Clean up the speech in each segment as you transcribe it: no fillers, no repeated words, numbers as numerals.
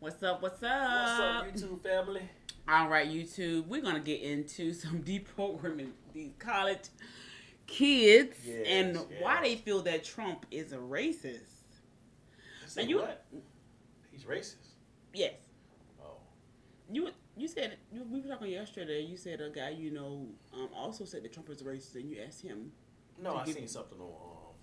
What's up? What's What's up? up, YouTube family? All right, YouTube. We're gonna get into some deprogramming these college kids and why they feel that Trump is a racist. Say what? He's racist. Yes. Oh. You said we were talking yesterday. You said a guy also said that Trump is racist, and you asked him. No, I seen something on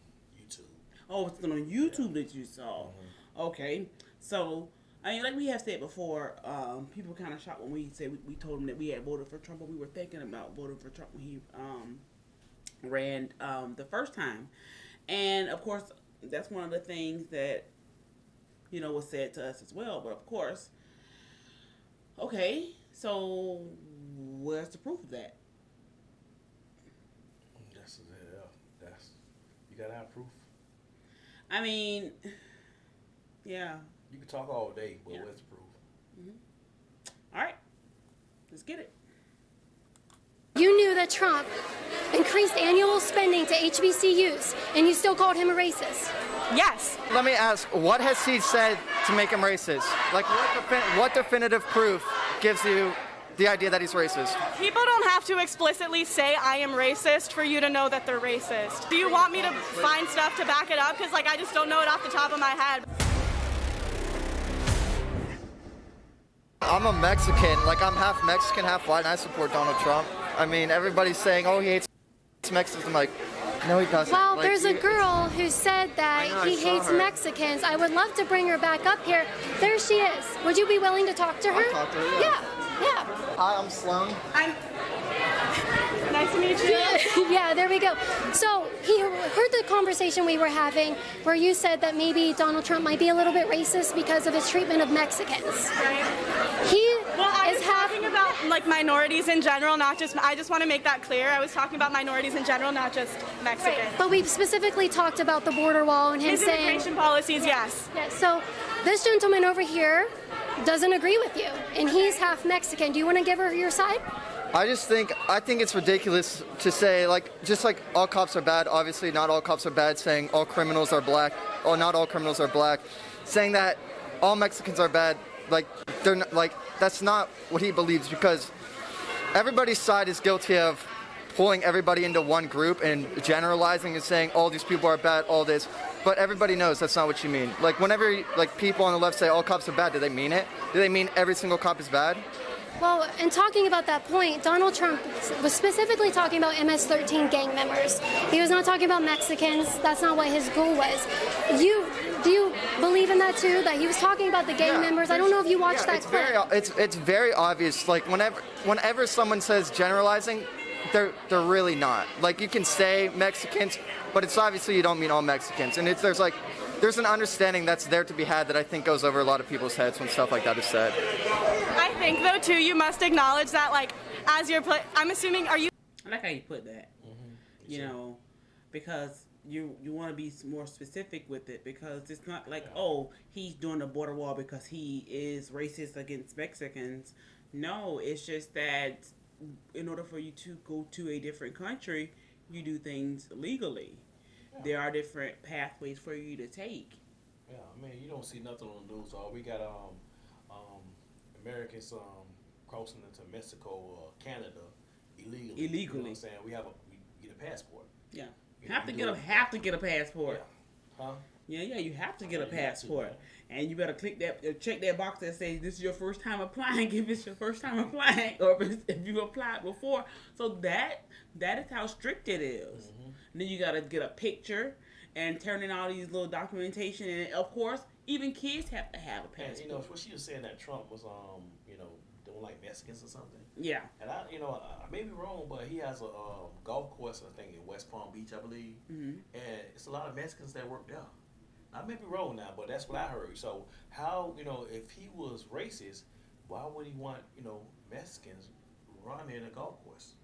YouTube. Oh, it's on YouTube that you saw. Mm-hmm. Okay, so. I mean, like we have said before, people were kind of shocked when we said we told them that we had voted for Trump, but we were thinking about voting for Trump when he ran the first time. And, of course, that's one of the things that, was said to us as well. But, of course, okay, so where's the proof of that? You got to have proof. I mean, yeah. You can talk all day, but where's the proof? All right, let's get it. You knew that Trump increased annual spending to HBCUs, and you still called him a racist. Yes. Let me ask, what has he said to make him racist? Like, what definitive proof gives you the idea that he's racist? People don't have to explicitly say I am racist for you to know that they're racist. Do you want me to find stuff to back it up? Because, I just don't know it off the top of my head. I'm a Mexican, I'm half Mexican, half white, and I support Donald Trump. I mean, everybody's saying, oh, he hates Mexicans. I'm like, no, he doesn't. Well, there's a girl who said that he hates Mexicans. I would love to bring her back up here. There she is. Would you be willing to talk to her? I'll talk to her, yeah. Hi, I'm Sloan. Nice to meet you. Yeah, there we go. So he heard the conversation we were having where you said that maybe Donald Trump might be a little bit racist because of his treatment of Mexicans. Right. I was talking about minorities in general, not just. I just want to make that clear. I was talking about minorities in general, not just Mexicans. Right. But we've specifically talked about the border wall and him his saying immigration policies. Yes. Yeah. So this gentleman over here doesn't agree with you, and he's half Mexican. Do you want to give her your side? I think it's ridiculous to say, just like all cops are bad, obviously not all cops are bad, saying all criminals are black, or not all criminals are black, saying that all Mexicans are bad, they're not, that's not what he believes, because everybody's side is guilty of pulling everybody into one group and generalizing and saying all these people are bad, all this, but everybody knows that's not what you mean. Whenever people on the left say all cops are bad, do they mean it? Do they mean every single cop is bad? Well, in talking about that point, Donald Trump was specifically talking about MS-13 gang members. He was not talking about Mexicans. That's not what his goal was. Do you believe in that too? That he was talking about the gang members? I don't know if you watched that clip. It's very obvious. Whenever someone says generalizing, they're really not. You can say Mexicans, but it's obviously you don't mean all Mexicans. And there's an understanding that's there to be had that I think goes over a lot of people's heads when stuff like that is said. I think, though, too, you must acknowledge that, as you're I'm assuming, are you... I like how you put that. Mm-hmm. Because you want to be more specific with it, because it's not he's doing the border wall because he is racist against Mexicans. No, it's just that in order for you to go to a different country, you do things legally. Yeah. There are different pathways for you to take. Yeah, you don't see nothing on the news. We got Americans crossing into Mexico or Canada illegally. You know what I'm saying? We get a passport. Yeah. Have to get a passport. Yeah. Huh? Yeah, you have to get a passport. And you better check that box that says this is your first time applying, if it's your first time applying, or if you applied before. So that is how strict it is. Mm-hmm. And then you gotta get a picture and turn in all these little documentation, and of course, even kids have to have a passport. And, what she was saying that Trump was don't like Mexicans or something. Yeah. And I may be wrong, but he has a golf course, I think, in West Palm Beach, I believe. Mm-hmm. And it's a lot of Mexicans that work there. I may be wrong now, but that's what I heard. So how, if he was racist, why would he want, Mexicans running a golf course?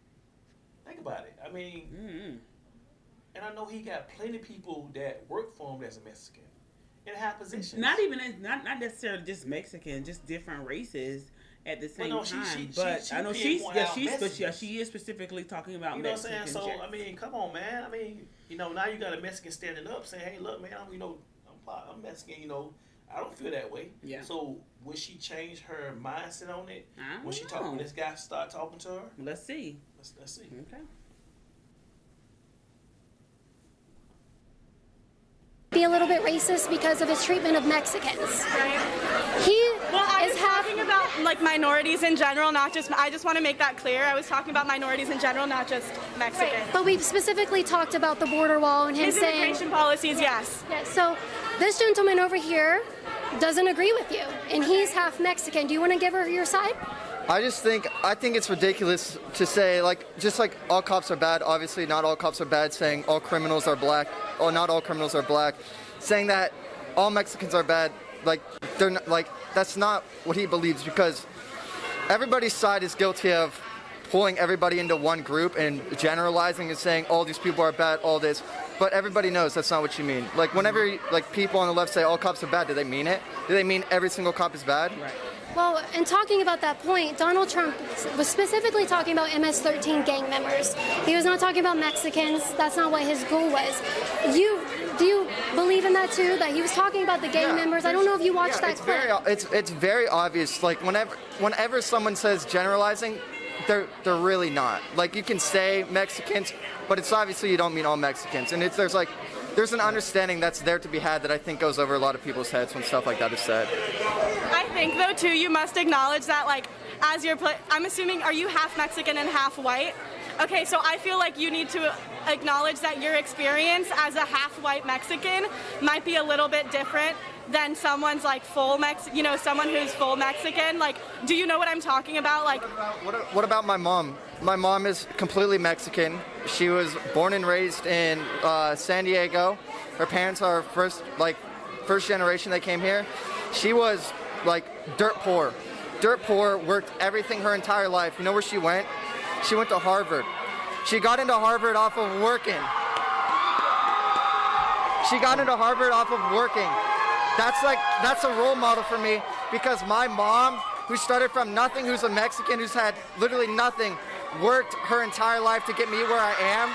Think about it. Mm-hmm. And I know he got plenty of people that work for him that's a Mexican in high positions. Not necessarily just Mexican, just different races at the same time. She is specifically talking about you know Mexican. What I'm saying? So come on, man. Now you got a Mexican standing up saying, "Hey, look, man, I'm Mexican. I don't feel that way. Yeah. So will she change her mindset on it I when she don't know. when this guy start talking to her? Let's see. Let's see. Okay. Be a little bit racist because of his treatment of Mexicans. He Well, I is was half. talking about like minorities in general, not just. I just want to make that clear. I was talking about minorities in general, not just Mexicans. But we've specifically talked about the border wall and him His saying. immigration policies, yes. Yeah, so this gentleman over here doesn't agree with you, and he's half Mexican. Do you want to give her your side? I think it's ridiculous to say, like, just like all cops are bad, obviously not all cops are bad, saying all criminals are black, or not all criminals are black, saying that all Mexicans are bad, like, they're not, like, that's not what he believes, because everybody's side is guilty of pulling everybody into one group and generalizing and saying all these people are bad, all this, but everybody knows that's not what you mean. Like, whenever, like, people on the left say all cops are bad, do they mean it? Do they mean every single cop is bad? Right. Well, in talking about that point, Donald Trump was specifically talking about MS-13 gang members. He was not talking about Mexicans. That's not what his goal was. Do you believe in that too? That he was talking about the gang members? I don't know if you watched that clip. It's very obvious. Like, whenever someone says generalizing, they're really not. Like, you can say Mexicans, but it's obviously you don't mean all Mexicans. And there's an understanding that's there to be had that I think goes over a lot of people's heads when stuff like that is said. I think though too, you must acknowledge that like as you're. I'm assuming, are you half Mexican and half white? Okay, so I feel like you need to acknowledge that your experience as a half-white Mexican might be a little bit different than someone's like someone who's full Mexican. Like, do you know what I'm talking about? Like, what about my mom? My mom is completely Mexican. She was born and raised in San Diego. Her parents are first generation they came here. She was like dirt poor, worked everything her entire life. You know where she went? She went to Harvard. She got into Harvard off of working. That's a role model for me, because my mom, who started from nothing, who's a Mexican, who's had literally nothing, worked her entire life to get me where I am,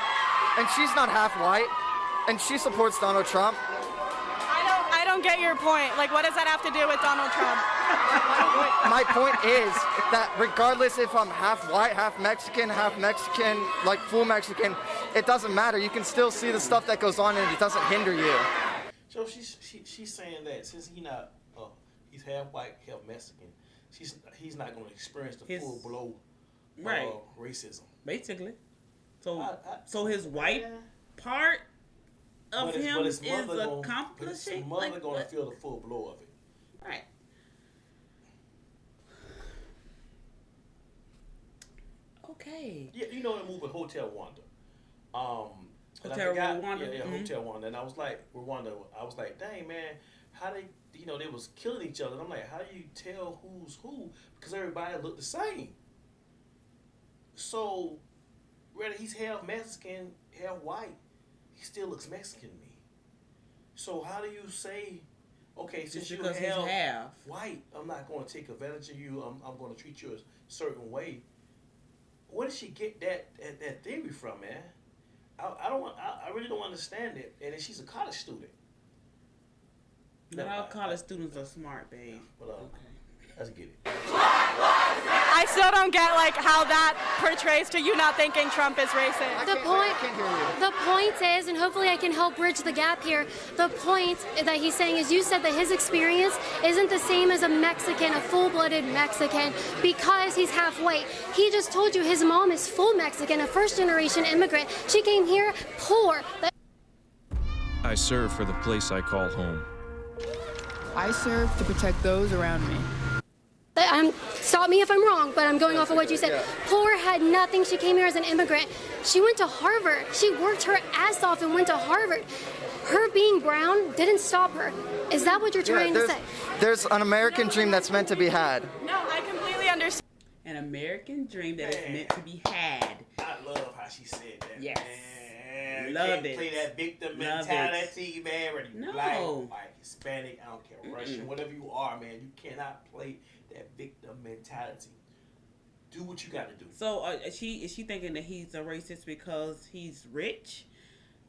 and she's not half white, and she supports Donald Trump. I don't get your point. Like, what does that have to do with Donald Trump? My point is that regardless if I'm half white, half Mexican, like full Mexican, it doesn't matter. You can still see the stuff that goes on and it doesn't hinder you. So she's saying that since he's half white, half Mexican, he's not going to experience the full blow racism. Basically. So his white part of him is accomplishing. His mother going to feel the full blow of it. Right. Okay. Yeah, you know the movie Hotel Rwanda. Hotel Rwanda. Yeah, Hotel Rwanda. And I was like, dang man, how they was killing each other. And I'm like, how do you tell who's who? Because everybody looked the same. So, whether he's half Mexican, half white, he still looks Mexican to me. So how do you say, okay, since you're half white, I'm not going to take advantage of you. I'm going to treat you a certain way. Where did she get that theory from, man? I really don't understand it. And then she's a college student. Not all college students are smart, babe. But okay, let's get it. I still don't get like how that portrays to you not thinking Trump is racist. The point is, and hopefully I can help bridge the gap here, the point that he's saying is you said that his experience isn't the same as a Mexican, a full-blooded Mexican, because he's half white. He just told you his mom is full Mexican, a first-generation immigrant. She came here poor. I serve for the place I call home. I serve to protect those around me. Stop me if I'm wrong, but I'm going off of what you said. Yeah. Poor, had nothing. She came here as an immigrant. She went to Harvard. She worked her ass off and went to Harvard. Her being brown didn't stop her. Is that what you're trying to say? There's an American dream that's meant to be had. No, I completely understand. An American dream that is meant to be had. I love how she said that. Yes. Man, Love can't it. Play that victim Love mentality, man. Whether you No. black, white, Hispanic, I don't care, Russian, whatever you are, man. You cannot play that victim mentality. Do what you got to do. So is she thinking that he's a racist because he's rich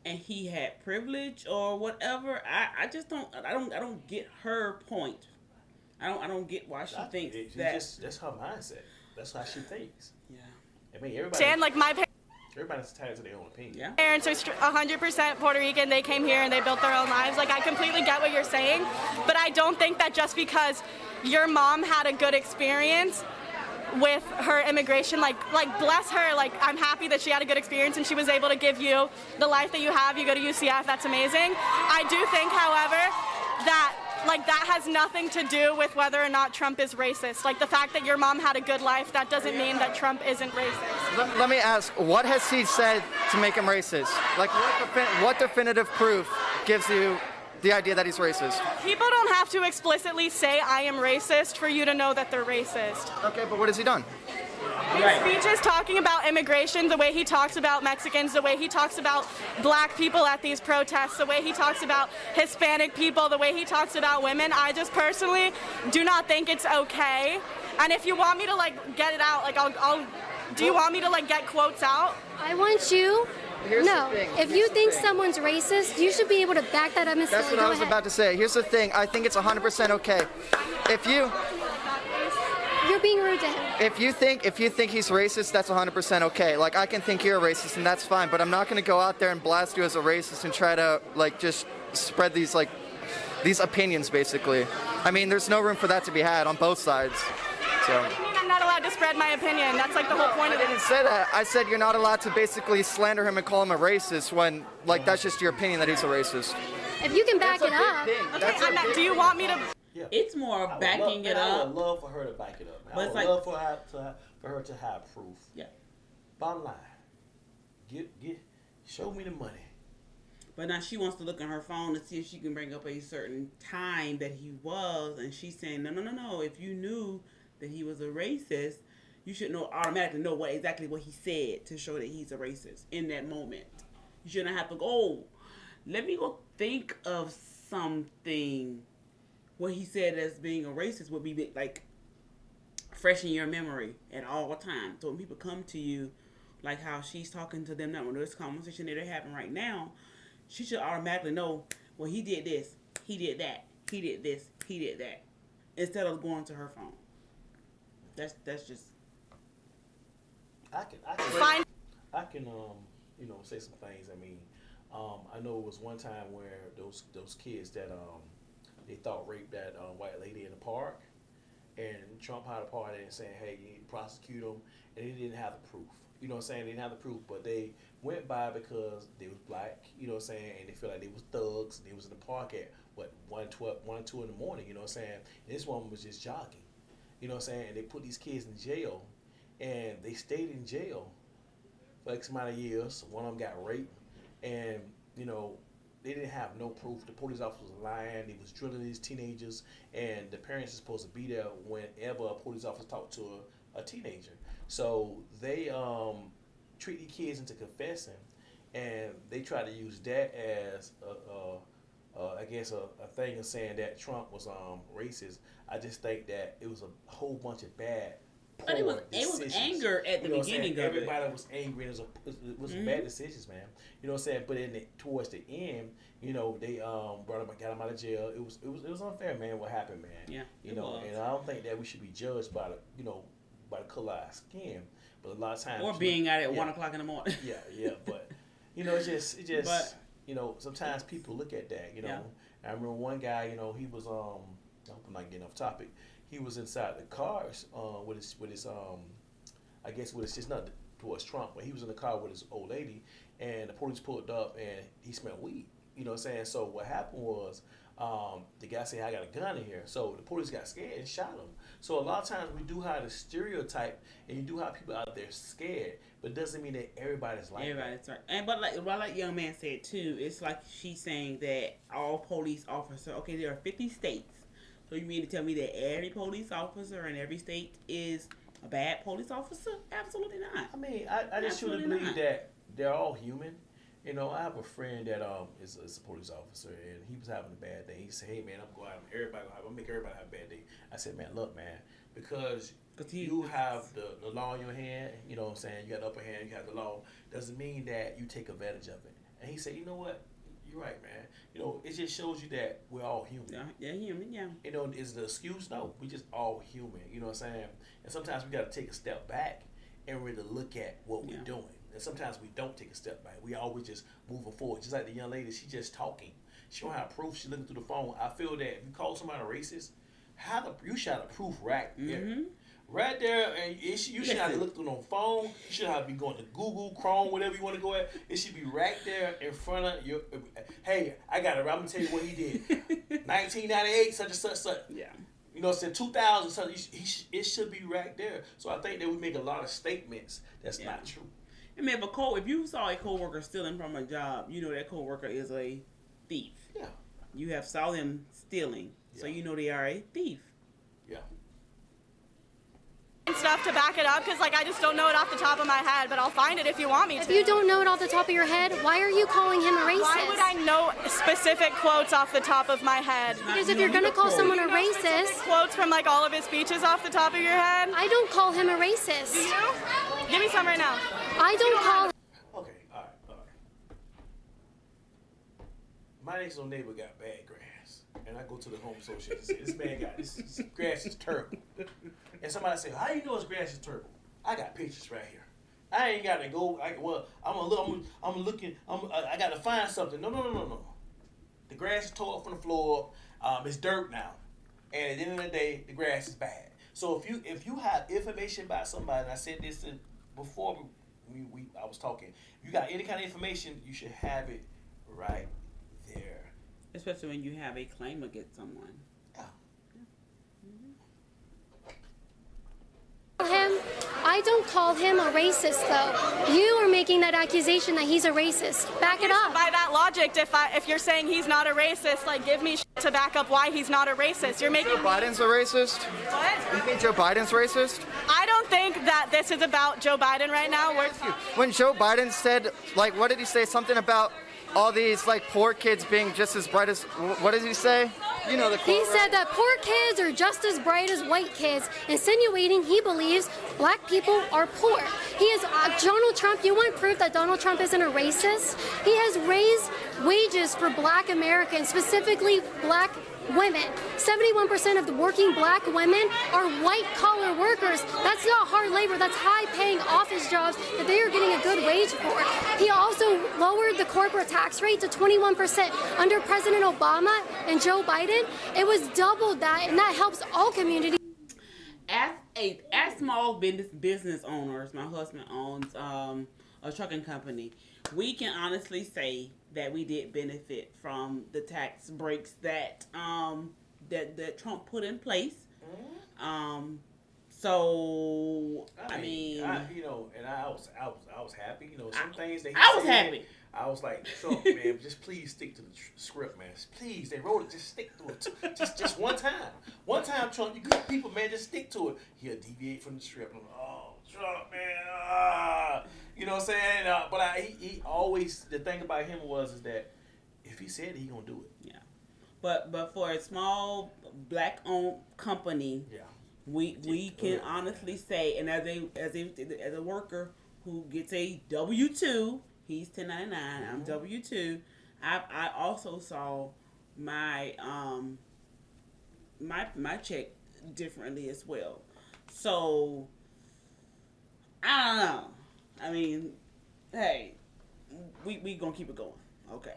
and he had privilege or whatever. I just don't get her point. I don't get why she thinks that. That's her mindset. That's how she thinks. Yeah. I mean, everybody. Stand like my Everybody's entitled to their own opinion. Yeah. parents are 100% Puerto Rican. They came here and they built their own lives. Like, I completely get what you're saying, but I don't think that just because your mom had a good experience with her immigration, like bless her, like I'm happy that she had a good experience and she was able to give you the life that you have. You go to UCF, that's amazing. I do think, however, that that has nothing to do with whether or not Trump is racist. Like, the fact that your mom had a good life, that doesn't mean that Trump isn't racist. Let me ask, what has he said to make him racist? Like, what definitive proof gives you the idea that he's racist? People don't have to explicitly say I am racist for you to know that they're racist. Okay, but what has he done? His speech is talking about immigration, the way he talks about Mexicans, the way he talks about black people at these protests, the way he talks about Hispanic people, the way he talks about women. I just personally do not think it's okay. And if you want me to get it out, do you want me to get quotes out? I want you. Here's No, the thing. if you think someone's racist, you should be able to back that up and say, That's what I was about to say. Here's the thing. I think it's 100% okay. You're being rude to him. If you think he's racist, that's 100% okay. Like, I can think you're a racist, and that's fine. But I'm not going to go out there and blast you as a racist and try to just spread these opinions, basically. I mean, there's no room for that to be had on both sides. So. What do you mean I'm not allowed to spread my opinion? That's the whole point of it. I didn't say that. I said you're not allowed to basically slander him and call him a racist when that's just your opinion that he's a racist. If you can back it up. Okay, do you want me to? Yeah. It's more backing it up. I would love for her to back it up. But I it's would love for her to have proof. Yeah. Bottom line, show me the money. But now she wants to look on her phone to see if she can bring up a certain time that he was, and she's saying, no. If you knew that he was a racist, you should automatically know exactly what he said to show that he's a racist in that moment. You shouldn't have to go, let me go think of something. What he said as being a racist would be fresh in your memory at all times. So when people come to you, like how she's talking to them now, when this conversation that they're having right now, she should automatically know, well, he did this, he did that, he did this, he did that, instead of going to her phone. That's just. I can say some things. I mean, I know it was one time where those kids that they thought raped that white lady in the park, and Trump had a party and saying, hey, you need to prosecute them, and they didn't have the proof. You know what I'm saying? They didn't have the proof, but they went by because they was black, you know what I'm saying, and they feel like they was thugs, and they was in the park at 1, 2 in the morning, you know what I'm saying, and this woman was just jogging, you know what I'm saying, and they put these kids in jail, and they stayed in jail for X amount of years. One of them got raped, and they didn't have no proof. The police officer was lying. They was drilling these teenagers, and the parents are supposed to be there whenever a police officer talked to a teenager. So they treat these kids into confessing, and they try to use that as a thing of saying that Trump was racist. I just think that it was a whole bunch of bad. But it was anger at the beginning of it. Everybody was angry. It was bad decisions, man. You know what I'm saying? But towards the end, they brought him, got him out of jail. It was unfair, man. What happened, man? Yeah. And I don't think that we should be judged by the color of our skin. But a lot of times, or being out at 1 o'clock in the morning. Yeah. But it's just sometimes people look at that. Yeah. I remember one guy. He was I hope I'm not getting off topic. He was inside the cars with his I guess with his, just not towards Trump, but he was in the car with his old lady, and the police pulled up and he smelled weed. You know what I'm saying? So what happened was the guy said, I got a gun in here. So the police got scared and shot him. So a lot of times we do have the stereotype, and you do have people out there scared, but it doesn't mean that everybody's like everybody's that. Right. And but like young man said too, it's like she's saying that all police officers, okay, there are 50 states. So you mean to tell me that every police officer in every state is a bad police officer? Absolutely not. I mean, I just truly believe that they're all human. I have a friend that is a police officer, and he was having a bad day. He said, hey, man, I'm going to make everybody have a bad day. I said, man, look, man, because you have the law in your hand, you know what I'm saying, you got the upper hand, you have the law, doesn't mean that you take advantage of it. And he said, you know what? You're right, man. You know, it just shows you that we're all human. Yeah, human, yeah. You know, is the excuse? No, we just all human. You know what I'm saying? And sometimes we got to take a step back and really look at what we're doing. And sometimes we don't take a step back. We always just moving forward. Just like the young lady, she just talking. She don't have proof. She looking through the phone. I feel that if you call somebody a racist, you should have the proof right there. Right there, and you should have to look through no phone. You should have to be going to Google, Chrome, whatever you want to go at. It should be right there in front of your. Hey, I got it. I'm gonna tell you what he did. 1998, such and such. Yeah. You know, since 2000, such. It should be right there. So I think that we make a lot of statements that's not true. I mean, if you saw a coworker stealing from a job, you know that coworker is a thief. Yeah. You have saw them stealing, so you know they are a thief. Yeah. Stuff to back it up, because like I just don't know it off the top of my head, but I'll find it if you want me to. If you don't know it off the top of your head, why are you calling him a racist? Why would I know specific quotes off the top of my head? Because if you're going to call someone a racist... Quotes from like all of his speeches off the top of your head? I don't call him a racist. Do you? Give me some right now. I don't call... Okay, all right. My next door neighbor got bad grass. And I go to the home association and say, this man got this grass is terrible. And somebody say, how you know his grass is terrible? I got pictures right here. I ain't got to go. I got to find something. No. The grass is tore up from the floor. It's dirt now. And at the end of the day, the grass is bad. So if you have information about somebody, and I said this before I was talking, if you got any kind of information, you should have it right there. Especially when you have a claim against someone. I don't call him a racist, though. You are making that accusation that he's a racist. Back it up. By that logic, if you're saying he's not a racist, like give me to back up why he's not a racist. You're making Joe Biden's a racist? What? You think Joe Biden's racist? I don't think that this is about Joe Biden right now. When Joe Biden said, like, what did he say? Something about all these, like, poor kids being just as bright as, what did he say? You know the quote, He said that poor kids are just as bright as white kids, insinuating he believes black people are poor. He is, Donald Trump, you want proof that Donald Trump isn't a racist? He has raised wages for black Americans, specifically black women. 71% of the working black women are white-collar workers. That's not hard labor. That's high-paying office jobs that they are getting a good wage for. He also lowered the corporate tax rate to 21%. Under President Obama and Joe Biden, it was doubled that, and that helps all communities. As small business owners, my husband owns a trucking company. We can honestly say that we did benefit from the tax breaks that that Trump put in place. So I mean, you know, and I was happy. You know, some things that he I was said, happy. I was like, Trump, man, just please stick to the script, man. Please, they wrote it. Just stick to it. Just one time. One time, Trump, you good people, man, just stick to it. He'll deviate from the script. I'm like, oh, Trump, man. You know what I'm saying? But he always, the thing about him is that if he said it, he gonna do it. Yeah. But for a small black-owned company, we can honestly say, and as a worker who gets a W-2, he's 1099. I'm W-2. I also saw my my check differently as well. So I don't know. I mean, hey, we gonna keep it going. Okay.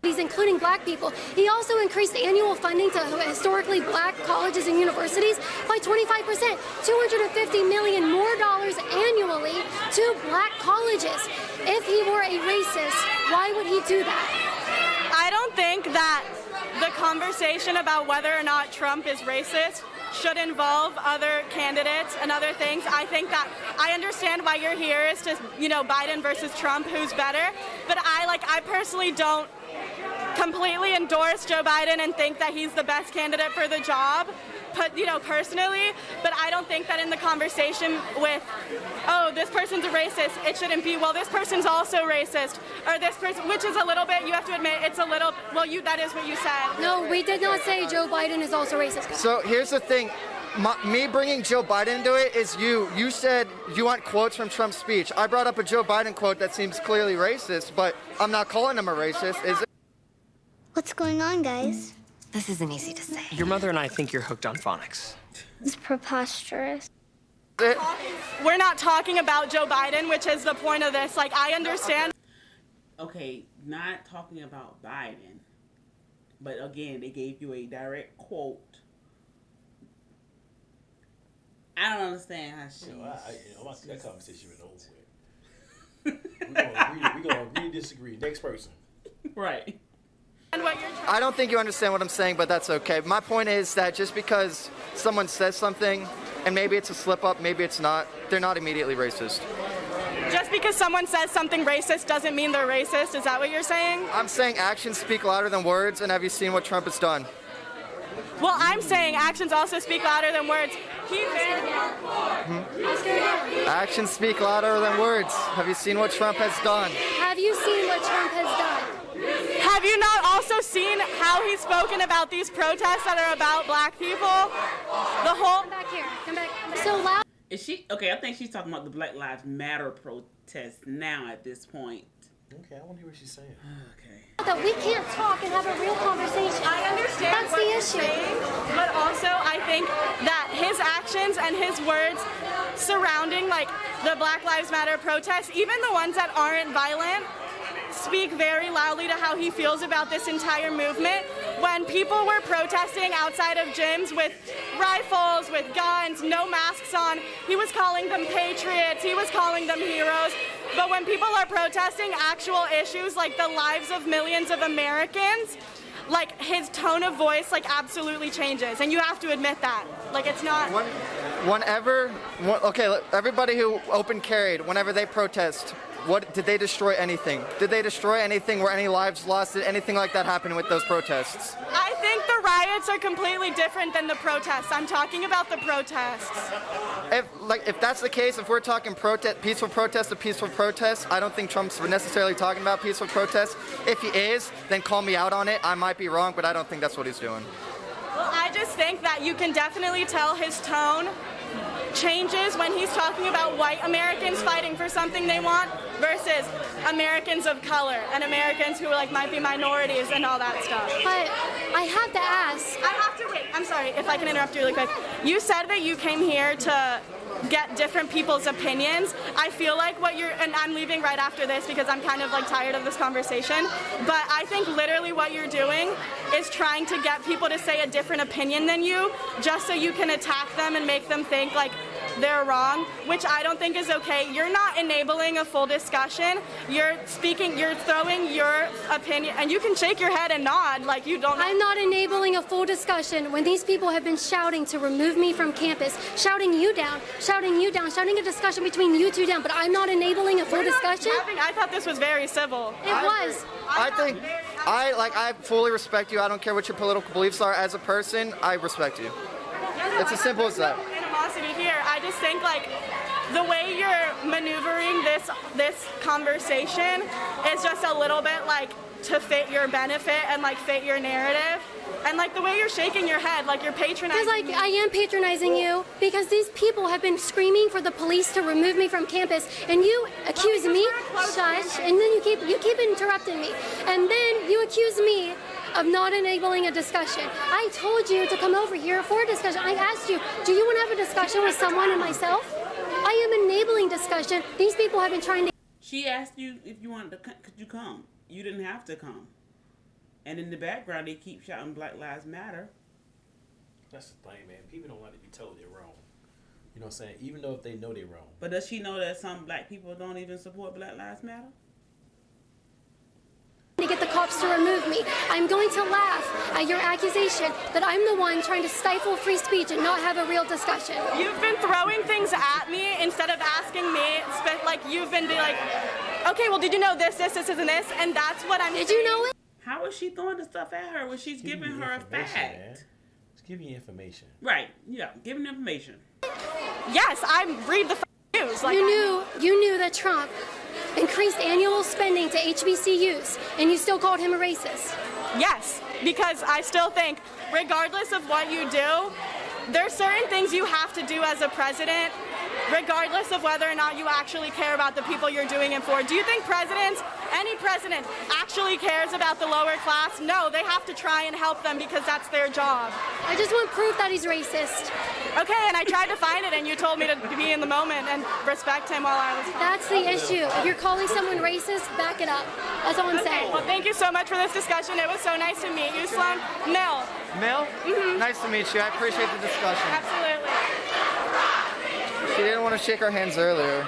Including black people. He also increased annual funding to historically black colleges and universities by 25%, $250 million more dollars annually to black colleges. If he were a racist, why would he do that? I don't think that the conversation about whether or not Trump is racist should involve other candidates and other things. I think that I understand why you're here is to, you know, Biden versus Trump, who's better. But I personally don't completely endorse Joe Biden and think that he's the best candidate for the job, but, you know, personally. But I don't think that in the conversation with, oh, this person's a racist, it shouldn't be, well, this person's also racist, or this person, which is a little bit, you have to admit, it's a little, well, that is what you said. No, we did not say Joe Biden is also racist. So here's the thing. me bringing Joe Biden into it is you. You said you want quotes from Trump's speech. I brought up a Joe Biden quote that seems clearly racist, but I'm not calling him a racist, is it? What's going on, guys? This isn't easy to say. Your mother and I think you're hooked on phonics. It's preposterous. We're not talking about Joe Biden, which is the point of this. Like, I understand. Okay, not talking about Biden, but again, they gave you a direct quote. I don't understand how she. That conversation is over with. We're gonna agree to disagree. Next person. Right. I don't think you understand what I'm saying, but that's okay. My point is that just because someone says something, and maybe it's a slip up, maybe it's not, they're not immediately racist. Just because someone says something racist doesn't mean they're racist. Is that what you're saying? I'm saying actions speak louder than words, and have you seen what Trump has done? Well, I'm saying actions also speak louder than words. Actions speak louder than words. Have you seen what Trump has done? Have you seen what Trump has done? Have you not also seen how he's spoken about these protests that are about black people? The whole... Come back here. Come back. So loud. Is she okay? I think she's talking about the Black Lives Matter protest now at this point. Okay, I want to hear what she's saying. Okay. That we can't talk and have a real conversation. I understand That's what the you're issue. saying, but also I think that his actions and his words surrounding like the Black Lives Matter protests, even the ones that aren't violent, speak very loudly to how he feels about this entire movement. When people were protesting outside of gyms with rifles, with guns, no masks on, he was calling them patriots, he was calling them heroes. But when people are protesting actual issues like the lives of millions of Americans, like his tone of voice like absolutely changes, and you have to admit that. Like it's not. Everybody who open carried, whenever they protest, did they destroy anything? Did they destroy anything? Were any lives lost? Did anything like that happen with those protests? I think the riots are completely different than the protests. I'm talking about the protests. If that's the case, if we're talking peaceful protest to peaceful protest, I don't think Trump's necessarily talking about peaceful protests. If he is, then call me out on it. I might be wrong, but I don't think that's what he's doing. Well, I just think that you can definitely tell his tone changes when he's talking about white Americans fighting for something they want versus Americans of color and Americans who like might be minorities and all that stuff. But I have to ask. I have to wait. I'm sorry if I can interrupt you really quick. You said that you came here to get different people's opinions. I feel like and I'm leaving right after this because I'm kind of like tired of this conversation, but I think literally what you're doing is trying to get people to say a different opinion than you just so you can attack them and make them think like they're wrong, which I don't think is okay. You're not enabling a full discussion. You're throwing your opinion, and you can shake your head and nod like you don't. I'm not enabling a full discussion when these people have been shouting to remove me from campus, shouting you down, shouting a discussion between you two down, but I'm not enabling a full discussion. I thought this was very civil. It was. I fully respect you. I don't care what your political beliefs are. As a person, I respect you. It's as simple as that. Animosity here. I just think like the way you're maneuvering this conversation is just a little bit like to fit your benefit and like fit your narrative. And like the way you're shaking your head, like you're patronizing. Because I am patronizing you because these people have been screaming for the police to remove me from campus, and you accuse me, shush, and then you keep interrupting me, and then you accuse me of not enabling a discussion. I told you to come over here for a discussion. I asked you, do you want to have a discussion with someone and myself? I am enabling discussion. These people have been trying to. She asked you if you wanted to could you come? You didn't have to come. And in the background, they keep shouting Black Lives Matter. That's the thing, man. People don't like to be told they're wrong. You know what I'm saying? Even though if they know they're wrong. But does she know that some black people don't even support Black Lives Matter? To get the cops to remove me. I'm going to laugh at your accusation that I'm the one trying to stifle free speech and not have a real discussion. You've been throwing things at me instead of asking me, like you've been like, okay, well, did you know this, and this, and that's what I'm Did you know it? How is she throwing the stuff at her when she's giving her a fact? Man. It's giving you information. Right, yeah, giving information. Yes, I read the news. Like You knew that Trump increased annual spending to HBCUs, and you still called him a racist. Yes, because I still think, regardless of what you do, there's certain things you have to do as a president, regardless of whether or not you actually care about the people you're doing it for. Do you think any president actually cares about the lower class? No, they have to try and help them because that's their job. I just want proof that he's racist. Okay, and I tried to find it, and you told me to be in the moment and respect him while I was. That's the issue. If you're calling someone racist, back it up. That's all I'm saying. Well, thank you so much for this discussion. It was so nice to meet you, Sloan. Mill. Mill? Nice to meet you. I appreciate the discussion. Absolutely. She didn't want to shake our hands earlier.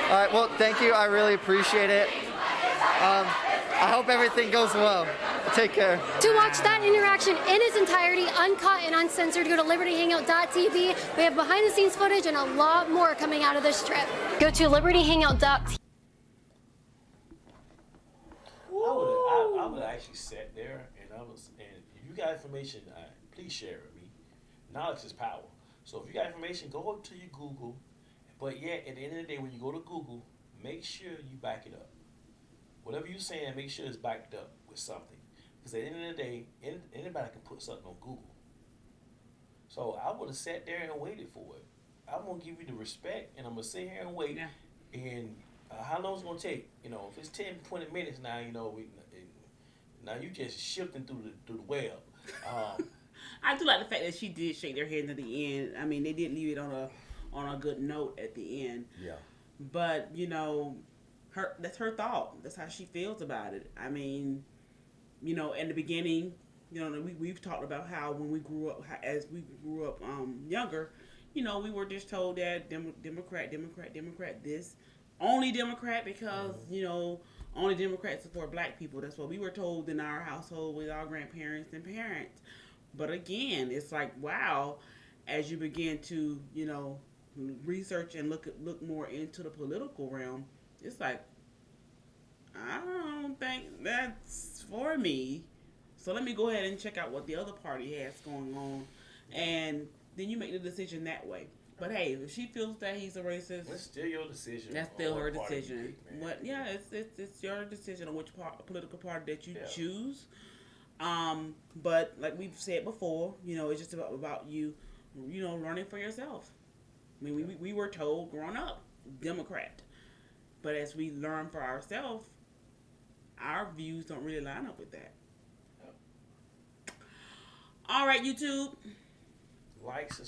All right, well, thank you. I really appreciate it. I hope everything goes well. Take care. To watch that interaction in its entirety, uncut and uncensored, go to libertyhangout.tv. We have behind-the-scenes footage and a lot more coming out of this trip. Go to libertyhangout.tv. I would actually sat there and if you got information, please share it with me. Knowledge is power. So if you got information, go up to your Google. But yet, at the end of the day, when you go to Google, make sure you back it up. Whatever you're saying, make sure it's backed up with something. Because at the end of the day, anybody can put something on Google. So I would have sat there and waited for it. I'm going to give you the respect, and I'm going to sit here and wait. Yeah. And how long it's going to take? You know, if it's 10, 20 minutes now, you know, now you just shifting through the web. I do like the fact that she did shake their hand at the end. I mean, they did leave it on a good note at the end. Yeah. But you know, that's her thought. That's how she feels about it. I mean, you know, in the beginning, you know, we've talked about how when we grew up, as we grew up younger, you know, we were just told that Democrat, this only Democrat because you know only Democrats support black people. That's what we were told in our household with our grandparents and parents. But again, it's like, wow, as you begin to, you know, research and look more into the political realm, it's like, I don't think that's for me. So let me go ahead and check out what the other party has going on, and then you make the decision that way. But hey, if she feels that he's a racist, that's still your decision. That's still her what party decision. you pick, But yeah, it's your decision on which political party that you choose. But like we've said before, you know, it's just about you, you know, learning for yourself. I mean, we were told growing up, Democrat. But as we learn for ourselves, our views don't really line up with that. All right, YouTube. Like, subscribe.